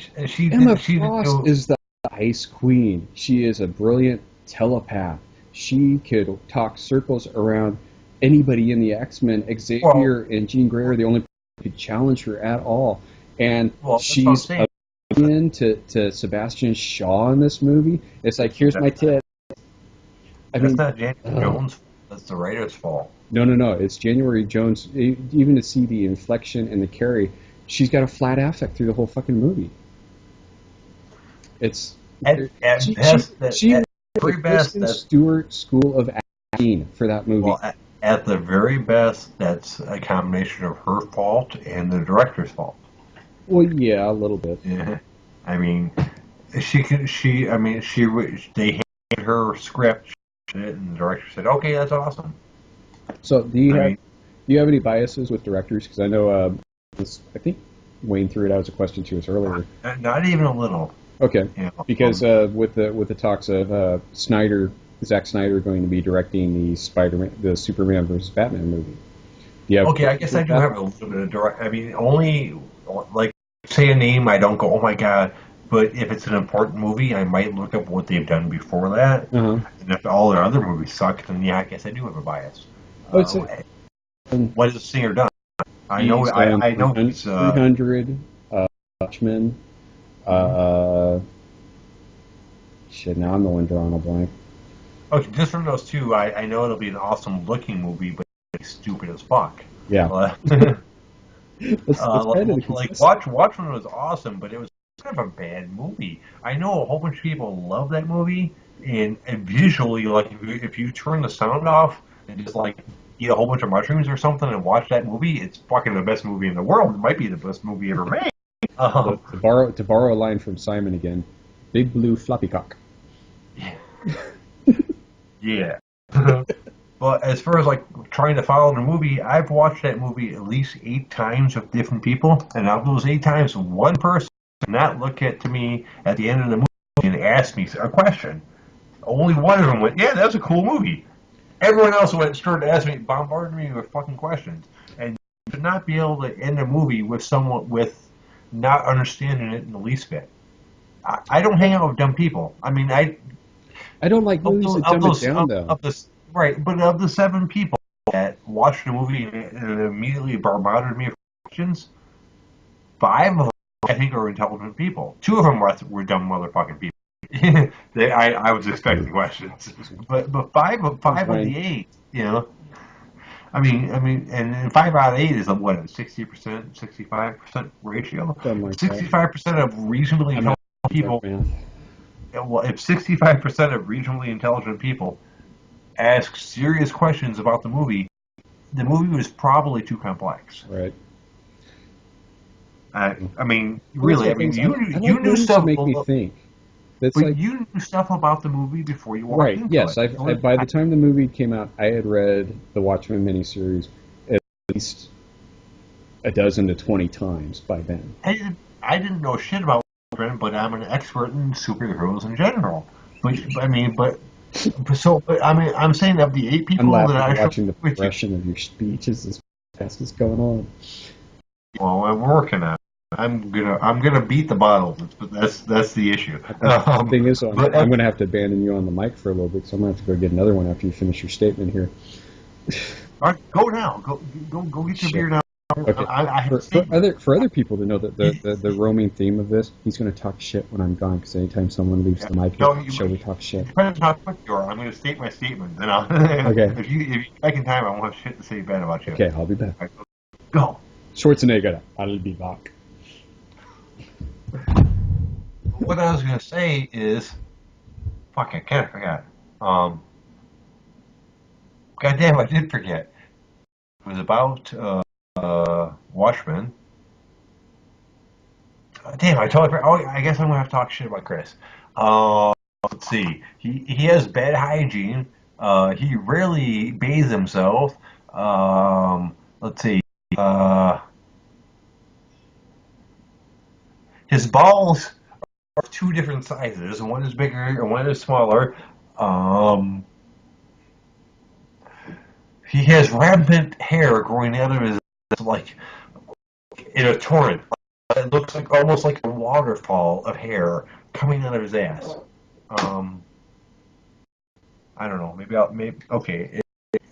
Emma Frost is the Ice Queen. She is a brilliant telepath. She could talk circles around anybody in the X-Men. Xavier and Jean Grey are the only people who could challenge her at all. And she's to Sebastian Shaw in this movie. It's like, here's my tip. That's not January Jones' that's the writer's fault. No. It's January Jones. Even to see the inflection and the carry, she's got a flat affect through the whole fucking movie. It's very best. That's Stewart School of Acting for that movie. Well, at the very best, that's a combination of her fault and the director's fault. Well, yeah, a little bit. Yeah, I mean, they handed her script, and the director said, "Okay, that's awesome." So, do you have any biases with directors? Because I know, I think Wayne threw it out as a question to us earlier. Not even a little. Okay, because with the talks of Snyder Zack Snyder going to be directing the Superman versus Batman movie. Okay, I guess I do have a little bit of direct. I mean, only like say a name, I don't go, oh my god. But if it's an important movie, I might look up what they've done before that. Uh-huh. And if all their other movies suck, then yeah, I guess I do have a bias. I would say What has the singer done? he's done I know he's 300, Watchmen. Shit, now I'm the one drawing a blank. okay. Just from those two, I know it'll be an awesome looking movie, but it's stupid as fuck. Yeah. That's kind of Like Watchmen was awesome, but it was kind of a bad movie. I know a whole bunch of people love that movie, and visually, like if you turn the sound off and just like eat a whole bunch of mushrooms or something and watch that movie, it's fucking the best movie in the world. It might be the best movie ever made. To borrow a line from Simon again, big blue floppy cock. Yeah. But as far as like trying to follow the movie, I've watched that movie at least 8 times with different people, and of those 8 times, one person did not look to me at the end of the movie and ask me a question. Only one of them went, "Yeah, that's a cool movie." Everyone else started asking me, bombarding me with fucking questions, and you should not be able to end a movie with someone with not understanding it in the least bit. I don't hang out with dumb people. I mean, I don't like movies that dumb it down, though. Right, but of the 7 people that watched the movie and immediately bombarded me with questions, 5 of them I think are intelligent people. 2 of them were dumb motherfucking people. I was expecting questions, but five of the 8, you know. And 5 out of 8 is what, 60%, 65% ratio. Something like 65% of reasonably intelligent people. Well, if 65% of reasonably intelligent people ask serious questions about the movie was probably too complex. Right. I mean, really, you knew stuff. Make me think. But like, you knew stuff about the movie before you walked into it. Right, yes. By the time the movie came out, I had read the Watchmen miniseries at least a dozen to 20 times by then. I didn't know shit about Watchmen, but I'm an expert in superheroes in general. I'm saying of the 8 people I'm that I watching the progression of your speech as this podcast is going on. Well, I'm working on it. I'm gonna beat the bottle. That's the issue. The thing is, I'm gonna have to abandon you on the mic for a little bit, so I'm gonna have to go get another one after you finish your statement here. All right, go now. Go get your beer now. Okay. For other people to know that the roaming theme of this, he's going to talk shit when I'm gone, because anytime someone leaves the mic, we talk shit. Depends on how quick you are. I'm going to state my statement. Then okay. If you back in time, I won't have shit to say bad about you. Okay, I'll be back. Right, go. Schwarzenegger, I'll be back. What I was going to say is, fuck, I kind of forgot. Goddamn, I did forget. It was about Watchmen. Damn, I totally forgot. Oh, I guess I'm gonna have to talk shit about Chris. Let's see. He has bad hygiene. He rarely bathes himself. Let's see. His balls are 2 different sizes. One is bigger and one is smaller. He has rampant hair growing out of his, like, in a torrent. It looks like almost like a waterfall of hair coming out of his ass. I don't know.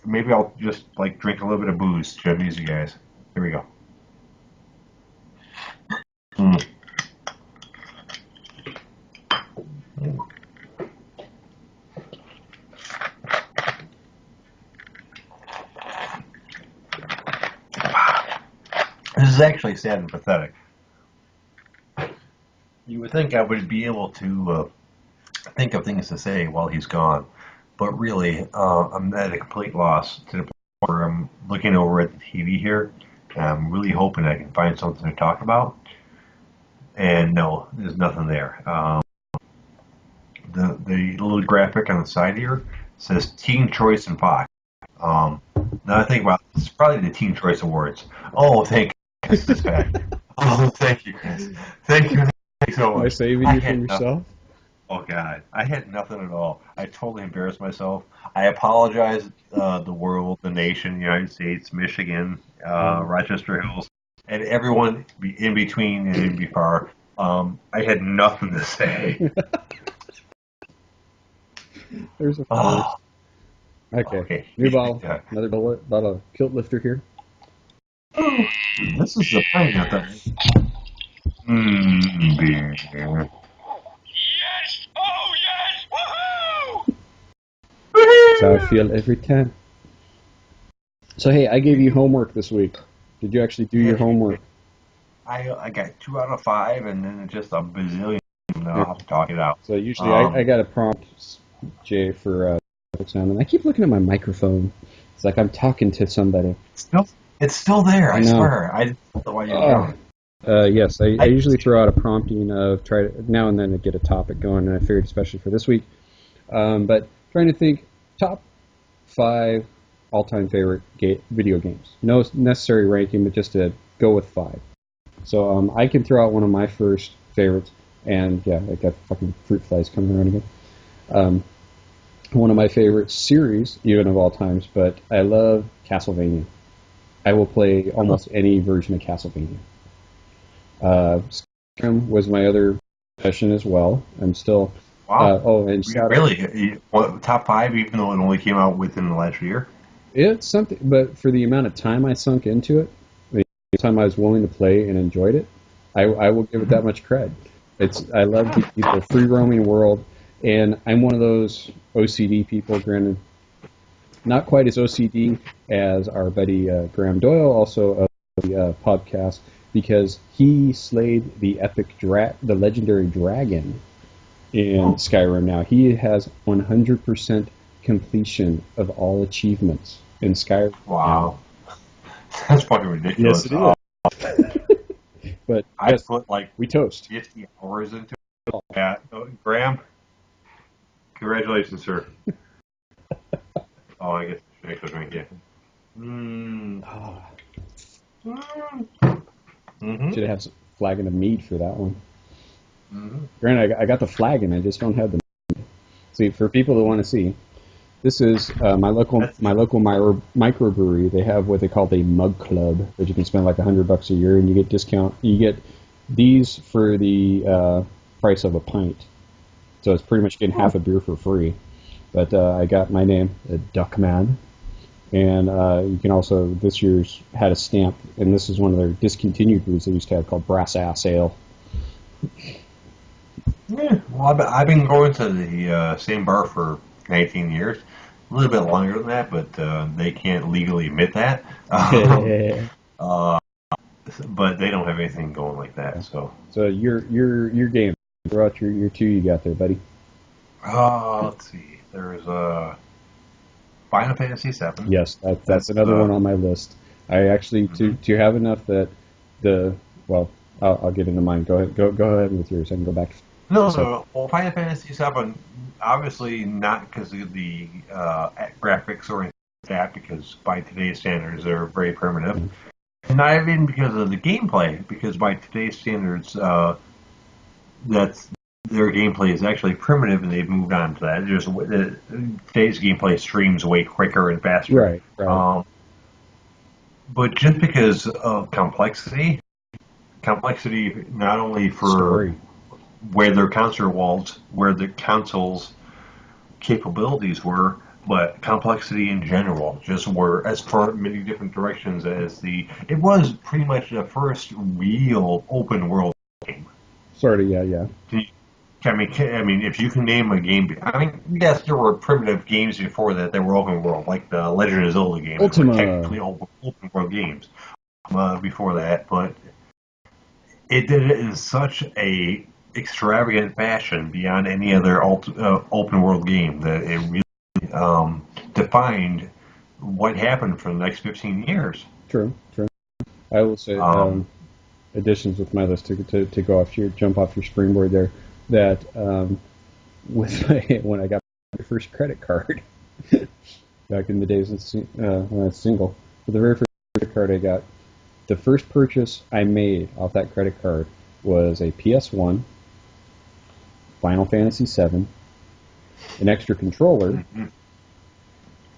Maybe I'll just like drink a little bit of booze to amuse you guys. Here we go. This is actually sad and pathetic. You would think I would be able to think of things to say while he's gone, but really, I'm at a complete loss to the point where I'm looking over at the TV here, and I'm really hoping I can find something to talk about. And no, there's nothing there. The little graphic on the side here says Teen Choice and Fox. Now I think about it, it's probably the Teen Choice Awards. Oh, thank you, Chris. Oh, thank you, Chris. Thank you so much. Am I saving you from yourself? Oh God, I had nothing at all. I totally embarrassed myself. I apologize, the world, the nation, United States, Michigan, Um, Rochester Hills, and everyone in between and in before. I had nothing to say. there's a first. Oh, Okay, okay. new bottle, another bottle of kilt lifter here. Oh, this is the pint at the beer. Yes! Oh, yes! Woohoo! That's how I feel every time. So hey, I gave you homework this week. Did you actually do your Yes, you homework? did. I got 2 out of 5, and then just a bazillion. Yeah. Know how to talk it out. So usually I Um, got a prompt, Jay, for sound, and I keep looking at my microphone. It's like I'm talking to somebody. still, it's still there. I I know. swear. I didn't know why you were Oh. down. Yes, I I usually throw out a prompting of try to, now and then to get a topic going, and I figured especially for this week. But trying to think top 5 all-time favorite video games. No necessary ranking, but just to go with 5. So I can throw out one of my first favorites, and yeah, I got fucking fruit flies coming around again. Um, one of my favorite series, even of all times, but I love Castlevania. I will play almost any version of Castlevania. Skyrim was my other session as well. I'm still. Wow. Oh, and shout out. Really? What, top 5, even though it only came out within the last year? It's something, but for the amount of time I sunk into it, the time I was willing to play and enjoyed it, I will give it that much cred. I love the free roaming world, and I'm one of those OCD people. Granted, not quite as OCD as our buddy Graham Doyle, also of the podcast, because he slayed the the legendary dragon in Skyrim. Now he has 100% completion of all achievements in Skyrim now. Wow. That's fucking Yes, ridiculous. it is. But I yes, put like we toast. 50 hours into it. Yeah. Graham, congratulations, sir. Oh, I guess I should drink it. Mm. Ah, Mm-hmm. should have had a flagon of mead for that one. Mm-hmm. Granted, I got the flagon, I just don't have the. See, for people that want to see, this is That's my local microbrewery. They have what they call a mug club that you can spend like $100 a year and you get discount. You get these for the price of a pint, so it's pretty much getting half a beer for free. But I got my name, Duckman, and you can also this year's had a stamp, and this is one of their discontinued brews they used to have called Brass Ass Ale. Yeah. Well, I've been going to the same bar for 19 years. A little bit longer than that, but they can't legally admit that. Uh, but they don't have anything going like that. So, So your game. Throw out your two you got there, buddy. let's see. There's Final Fantasy VII. Yes, that's That's another one on my list. I actually mhm. to have enough that the well, I'll get into mine. Go ahead, go ahead with yours. I can go back. No, no, So no. Well, Final Fantasy VII, obviously not because of the graphics or anything like that, because by today's standards they're very primitive. And not even because of the gameplay, because by today's standards, that's their gameplay is actually primitive, and they've moved on to that. Today's gameplay streams way quicker and faster. right, Um, but just because of complexity not only for story. where the console's capabilities were, but complexity in general, just were as far many different directions as it was pretty much the first real open world game. Sort of, yeah. Can you, I mean, if you can name a game, I mean, yes, there were primitive games before that were open world, like the Legend of Zelda games were Ultima. technically open world games before that, but it did it in such a extravagant fashion beyond any other open world game that it really defined what happened for the next 15 years. True. I will say Um, additions with my list to go off your jump off your springboard there. That with when I got my first credit card back in the days when I was single, for the very first credit card I got, the first purchase I made off that credit card was a PS1, Final Fantasy VII, an extra controller, Mm-hmm.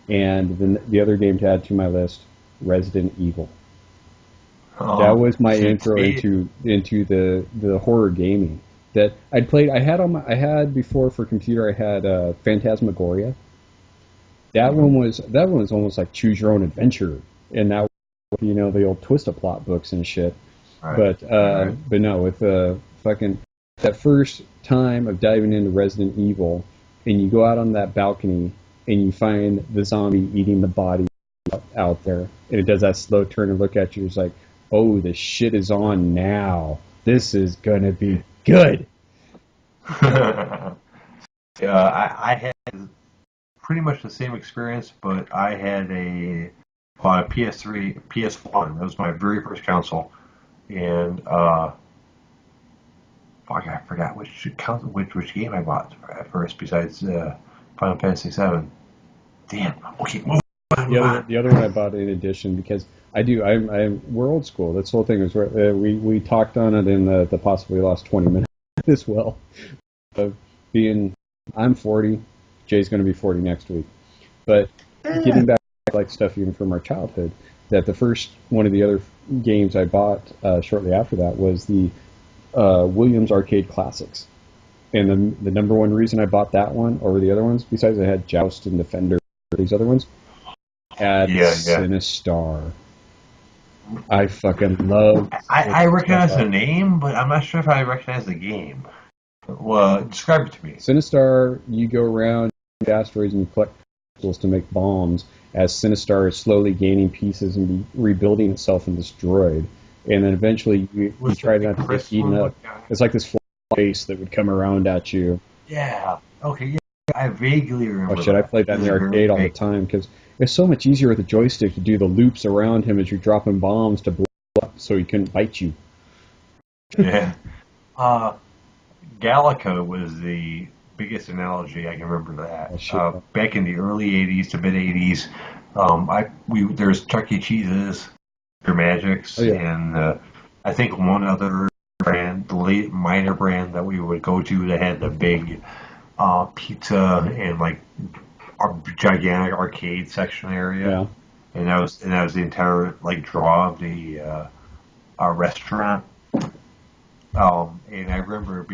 and then the other game to add to my list, Resident Evil. Oh, That was my see, intro into the horror gaming that I'd played. I had before for computer. I had Phantasmagoria. That one was almost like choose your own adventure, and that the old twist a plot books and shit. Right. But no, with fucking that first time of diving into Resident Evil, and you go out on that balcony and you find the zombie eating the body out there, and it does that slow turn and look at you. It's like, oh, the shit is on now. This is gonna be good. I had pretty much the same experience, but I had a PS3, PS1. That was my very first console, and fuck, I forgot which game I bought at first besides Final Fantasy VII. Damn. Okay, move on. The other one I bought in addition because we're old school. That's the whole thing is we talked on it in the possibly lost 20 minutes as well. I'm 40, Jay's going to be 40 next week, but getting back to like stuff even from our childhood, that the first one of the other games I bought shortly after that was the Williams Arcade Classics, and the number one reason I bought that one over the other ones, besides I had Joust and Defender, these other ones, had Sinistar. I fucking love. I recognize the name, but I'm not sure if I recognize the game. Well, describe it to me. Sinistar, you go around asteroids and you collect crystals to make bombs, as Sinistar is slowly gaining pieces and rebuilding itself in this droid. And then eventually you try not to get eaten up. It's like this face that would come around at you. Yeah. Okay. Yeah. I vaguely remember. Oh shit! I played that in the arcade all the time because it's so much easier with the joystick to do the loops around him as you're dropping bombs to blow up, so he couldn't bite you. Yeah. Galaga was the biggest analogy I can remember that. Back in the early '80s to mid '80s, there's Chuck E. Cheese's, Your Magics, and I think one other brand, the late minor brand that we would go to that had the big pizza and like a gigantic arcade section area. Yeah. And that was the entire like draw of the restaurant. And I remember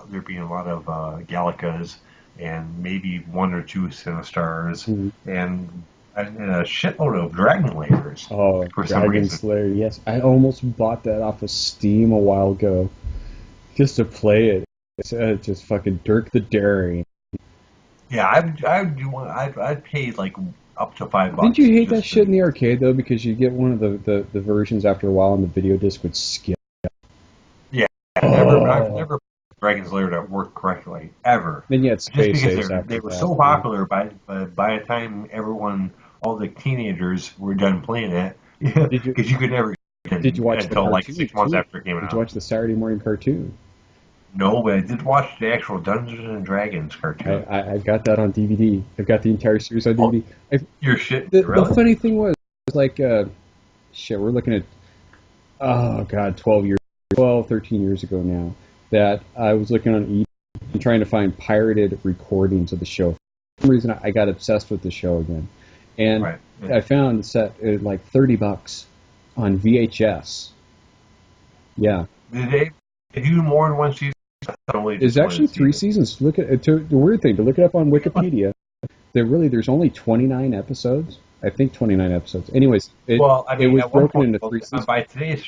there being a lot of Galagas and maybe one or two Sinistars and a shitload of Dragon Slayers. Oh, Dragon Slayer, yes. I almost bought that off of Steam a while ago just to play it. It's just fucking Dirk the Daring. Yeah, I'd pay like up to $5. Didn't you hate that shit in the arcade though? Because you get one of the versions after a while, and the video disc would skip. Yeah, I've never Dragon Slayer that worked correctly ever. Then you had space saves after they were so popular by the time all the teenagers were done playing it, because you could never. Did you watch until like 6 months after it came out? Did you watch the Saturday morning cartoon? No, but I did watch the actual Dungeons and Dragons cartoon. I got that on DVD. I've got the entire series on DVD. Your shit. The really? funny thing was like, shit, we're looking at, 13 years ago now, that I was looking on eBay and trying to find pirated recordings of the show. For some reason, I got obsessed with the show again. And I found a set at like $30 on VHS. Yeah. Did they do more than one season? There's actually 3 seasons. Look at the weird thing to look it up on Wikipedia. There's only 29 episodes. I think 29 episodes. Anyways, it was broken into 3 seasons. By today's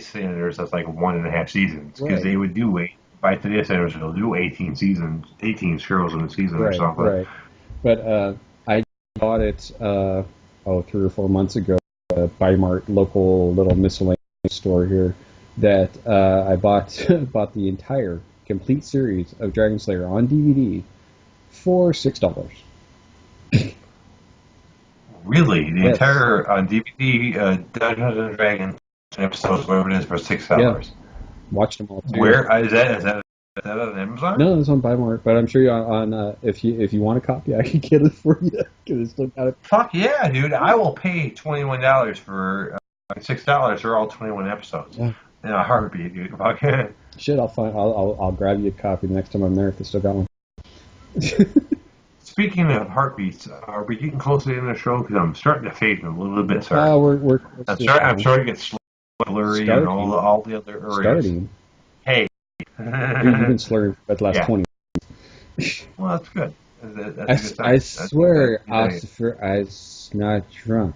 standards, that's like 1.5 seasons, because they would do by today's standards they'll do 18 shows in a season or something. Right. But I bought it 3 or 4 months ago by Mart, local little miscellaneous store here. That I bought the entire complete series of Dragon Slayer on DVD for $6. Really, the entire on DVD Dungeons and Dragons episodes, whatever it is, for $6. Yeah. Watched them all. Too. Where is that on Amazon? No, it's on Buymart, but I'm sure you're on if you want a copy, I can get it for you because it's still got it. Fuck yeah, dude! I will pay $21 for $6 for all 21 episodes. Yeah. in a heartbeat, dude. Fucking. Shit, I'll grab you a copy the next time I'm there if they still got one. Speaking of heartbeats, are we getting close to the end of the show? Because I'm starting to fade a little bit. Sorry. We're I'm starting to get blurry and all the other areas. Starting. Hey. You've been slurring for the last 20 minutes. Well, that's good. That's a good I swear, Ossifer, I'm not drunk.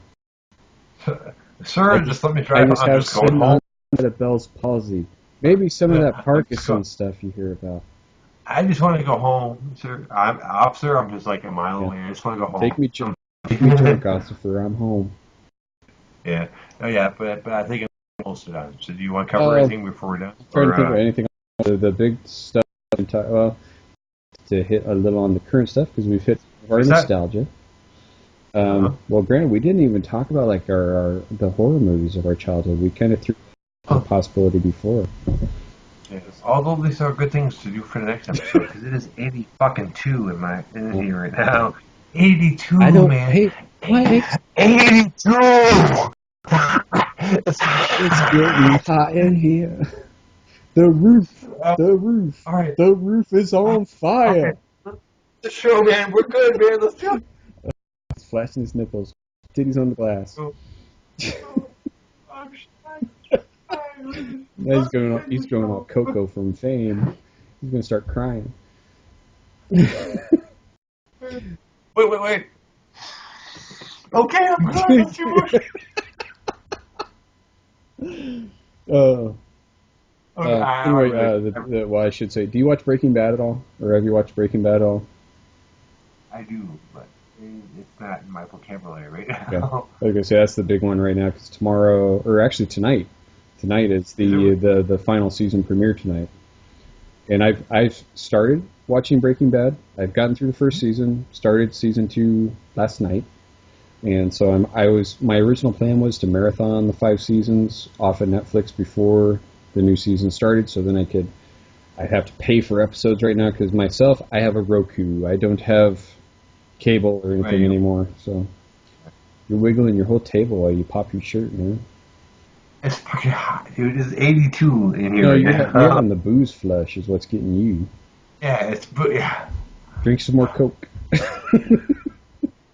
Sir, just let me drive. I just I'm have just going home. a Bell's palsy. Maybe some of that Parkinson stuff you hear about. I just want to go home, sir. Officer, I'm just like a mile away. I just want to go home. Take me drunk, Ossifer. I'm home. Yeah. Oh, yeah, but I think I'm almost done. So do you want to cover anything before we're done? Trying to think of anything. The big stuff. Well, to hit a little on the current stuff because we've hit our nostalgia. Well, granted, we didn't even talk about like the horror movies of our childhood. We kind of threw the possibility before. Yes. Although these are good things to do for the next episode because it is 82 in here right now. 82, man. Hey, what? 82. It's getting hot in here. The roof. All right. The roof is on fire. Okay. The show, man. We're good, man. Let's go. He's flashing his nipples. Titties on the glass. I'm shy. Now he's going all Coco from Fame. He's gonna start crying. Wait. Okay, I'm crying. That's too much. Anyway, well, I should say, do you watch Breaking Bad at all, or have you watched Breaking Bad at all? I do, but it's not in my vocabulary right now. Yeah. Like I say, that's the big one right now because tomorrow, or actually tonight. Tonight is the final season premiere tonight, and I've started watching Breaking Bad. I've gotten through the first season, started season 2 last night, and so my original plan was to marathon the 5 seasons off of Netflix before the new season started, so then I'd have to pay for episodes right now because myself I have a Roku. I don't have cable or anything anymore, so you're wiggling your whole table while you pop your shirt, man. It's fucking hot, dude. It's 82 in here. No, you're having the booze flush is what's getting you. Yeah, yeah. Drink some more Coke.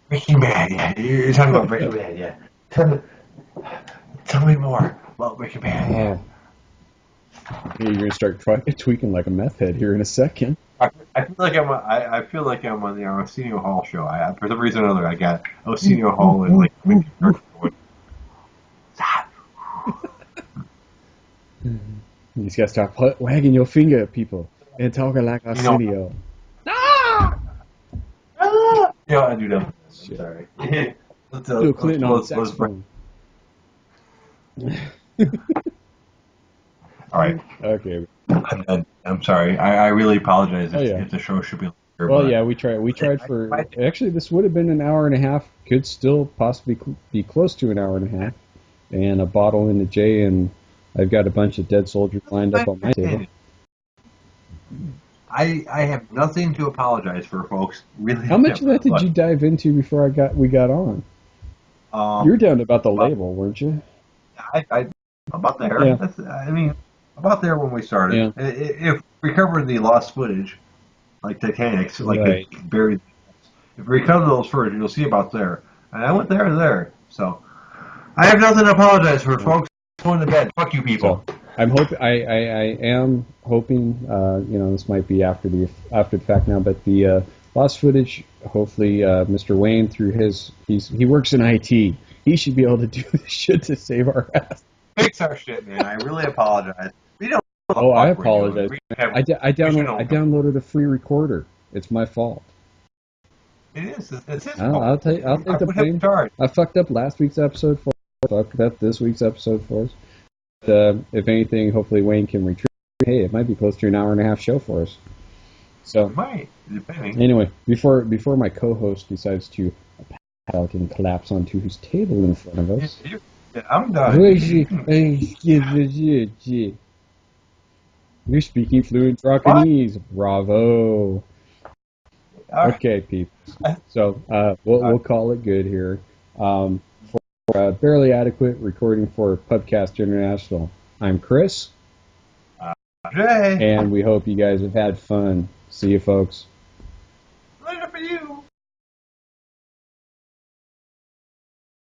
Breaking Bad, yeah. You're talking about Breaking Bad, yeah. Tell me more about Breaking Bad, yeah. You're gonna start tweaking like a meth head here in a second. I feel like I'm on the Arsenio Hall show. For some reason or another, I got Arsenio Hall and like. You just gotta start wagging your finger at people and talking like Arsenio. Yeah, I do that. Sorry. Bill Clinton on saxophone. All right. Okay. I'm sorry. I really apologize if the show should be longer. Well, yeah, we tried for... Actually, this would have been an hour and a half. Could still possibly be close to an hour and a half. And a bottle in the J, and I've got a bunch of dead soldiers lined up on my table. I have nothing to apologize for, folks. Really. How much of that did you dive into before we got on? You're down about the label, weren't you? About there. Yeah. About there when we started. Yeah. If we covered the lost footage, like Titanic, like they buried. If we cover those first, you'll see about there. And I went there. So I have nothing to apologize for, folks. Going to bed. Fuck you, people. So, I'm hoping. I am hoping. This might be after the fact now, but the lost footage. Hopefully, Mr. Wayne, through he works in IT. He should be able to do this shit to save our ass. Fix our shit, man. I really apologize. We don't. Oh, I apologize. I downloaded a free recorder. It's my fault. It is. It's his fault. I'll take the blame. I fucked up last week's episode for us. I fucked up this week's episode for us. If anything, hopefully Wayne can retrieve. Hey, it might be close to an hour and a half show for us. So it might, depending. Anyway, before my co-host decides to pass out and collapse onto his table in front of us. I'm done. You're speaking fluent Draconese. Bravo. Okay, people. So we'll call it good here. For barely adequate recording for Pubcast International, I'm Chris. Jay. And we hope you guys have had fun. See you, folks.